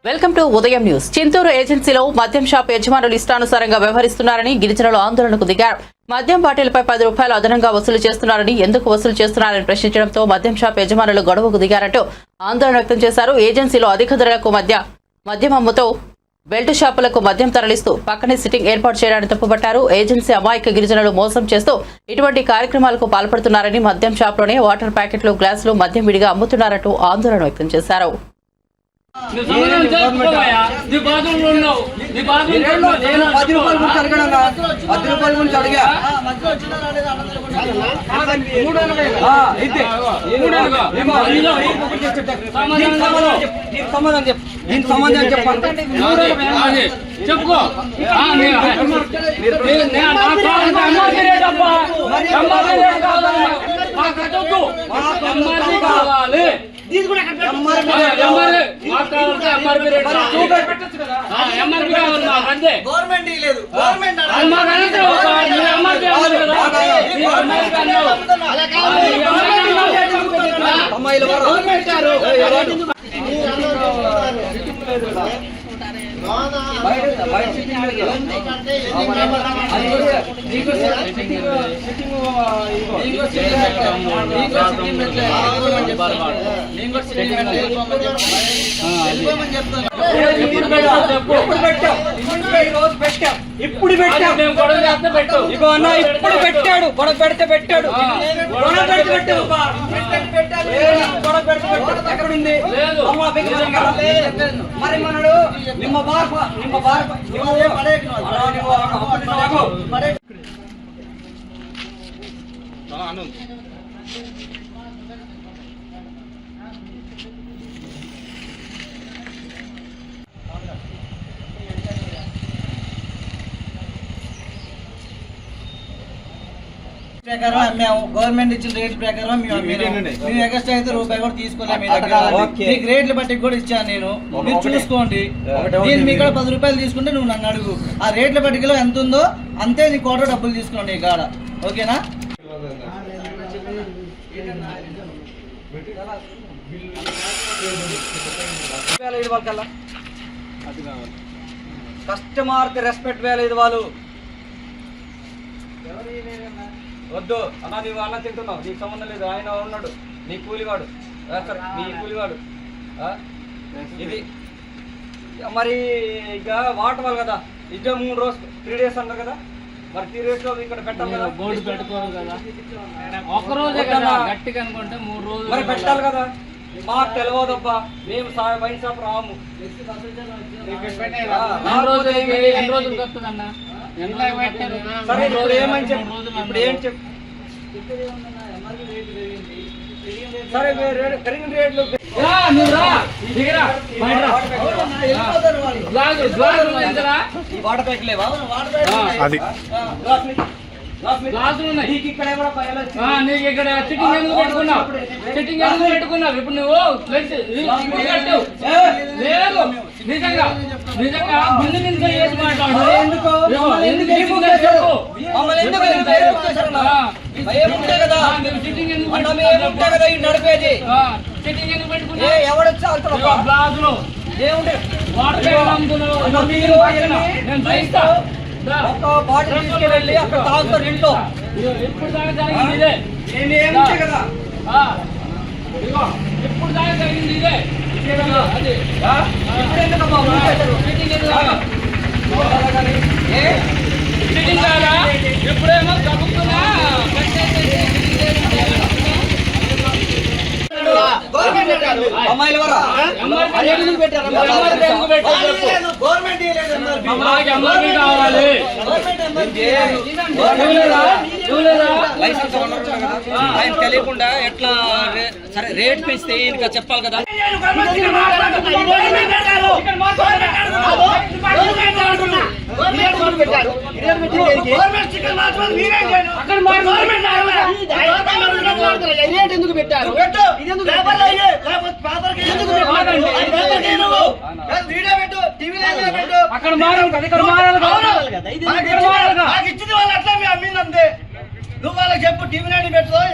Welcome to ఉదయం news. Chintur ఏజెన్సీలో మద్యం షాప్ యజమానులు ఇష్టానుసారంగా వ్యవహరిస్తున్నారని గిరిజనులు ఆందోళనకు దిగారు. మద్యం బాటిల్పై 10 రూపాయలు అదనంగా వసూలు చేస్తున్నారని, ఎందుకు వసూలు చేస్తున్నారని ప్రశ్నించడంతో మద్యం షాప్ యజమానులు గొడవకు దిగారంటూ ఆందోళన వ్యక్తం చేశారు. ఏజెన్సీలో అధిక ధరలకు మద్యం అమ్ముతూ బెల్ట్ షాపులకు మద్యం తరలిస్తూ పక్కనే సిట్టింగ్ ఏర్పాటు చేయడాన్ని తప్పుపట్టారు. ఏజెన్సీ అమాయక గిరిజనులు మోసం చేస్తూ ఇటువంటి కార్యక్రమాలకు పాల్పడుతున్నారని, మద్యం షాప్లోనే వాటర్ ప్యాకెట్లు, గ్లాసులు మద్యం విడిగా అమ్ముతున్నారంటూ ఆందోళన వ్యక్తం చేశారు. ఇప్పుడు పెట్టాడు ఇగో అన్న, ఇప్పుడు పెట్టాడు గొడవ పెడితే పెట్టాడు ఎక్కడుంది మరి మనడు నిమ్మ ప్రకారం మేము గవర్నమెంట్ ఇచ్చిన రేట్ ప్రకారం మేము ఎక్స్ట్రా అయితే రూపాయి కూడా తీసుకోలేము. మీ దగ్గర మీకు రేట్లు బట్టి కూడా ఇచ్చాను నేను, మీరు చూసుకోండి. నేను మీ కూడా 10 రూపాయలు తీసుకుంటే నువ్వు నన్ను అడుగు, ఆ రేట్ల పట్టికలో ఎంత ఉందో అంతే నీ కోట డబ్బులు తీసుకోండి ఈ కాడ, ఓకేనా? కస్టమర్కి రెస్పెక్ట్ వేయలేదు వాళ్ళు. వద్దు అన్నా, నీవు అన్నం తింటున్నావు, నీకు సంబంధం లేదు. ఆయన ఉన్నాడు నీ కూలివాడు, సరే నీ కూలివాడు. ఇది మరి ఇక వాటర్ కదా, ఇదే 3 రోజు 3 డేస్ అన్నారు కదా, మరి 3 డేస్ లో ఇక్కడ పెట్టాలి కదా, బోర్డు పెట్టుకోరు కదా, ఒక్కరోజే కదా గట్టిగా అనుకుంటే 3 రోజులు మరి పెట్టాలి కదా. మాకు తెలియదబ్బా, మేము వైన్ షాప్ రాము. సరే ఇప్పుడు ఏమని చెప్పు, ఇప్పుడు ఏం చెప్పు. సరే కరిగిన రేట్లు వాటర్ ప్యాక్ లేవా? నీకు ఇక్కడ సిట్టింగ్ ఎందుకు పెట్టుకున్నావు? ఇప్పుడు నువ్వు లేదు, నిజంగా ముందు నుంచి ఏది మాట్లాడు, నడిపేది సిట్టింగ్ ఎందుకు పెట్టుకున్నా? ఎవడొచ్చా గ్లాసులు బాటిల్ తీసుకెళ్ళి అక్కడ తాగుతారు ఇంట్లో. ఎప్పుడు దాకా జరిగింది ఇదే, కదా ఎప్పుడు దాకా జరిగింది ఇదే. ఇప్పుడేమో చదువుతున్నా అమ్మాయిలు ఆయన తెలియకుండా ఎట్లా సరే రేట్ పెంచితే ఇంకా చెప్పాలి కదా. ఎందుకు పెట్టారు? అక్కడ మారాలి కదా, ఇక్కడ మారాలి కదా, ఇచ్చింది వాళ్ళు అట్లా మీ అమ్మింది అంతే. నువ్వు వాళ్ళకి చెప్పు టీవీ నాడి పెట్టు.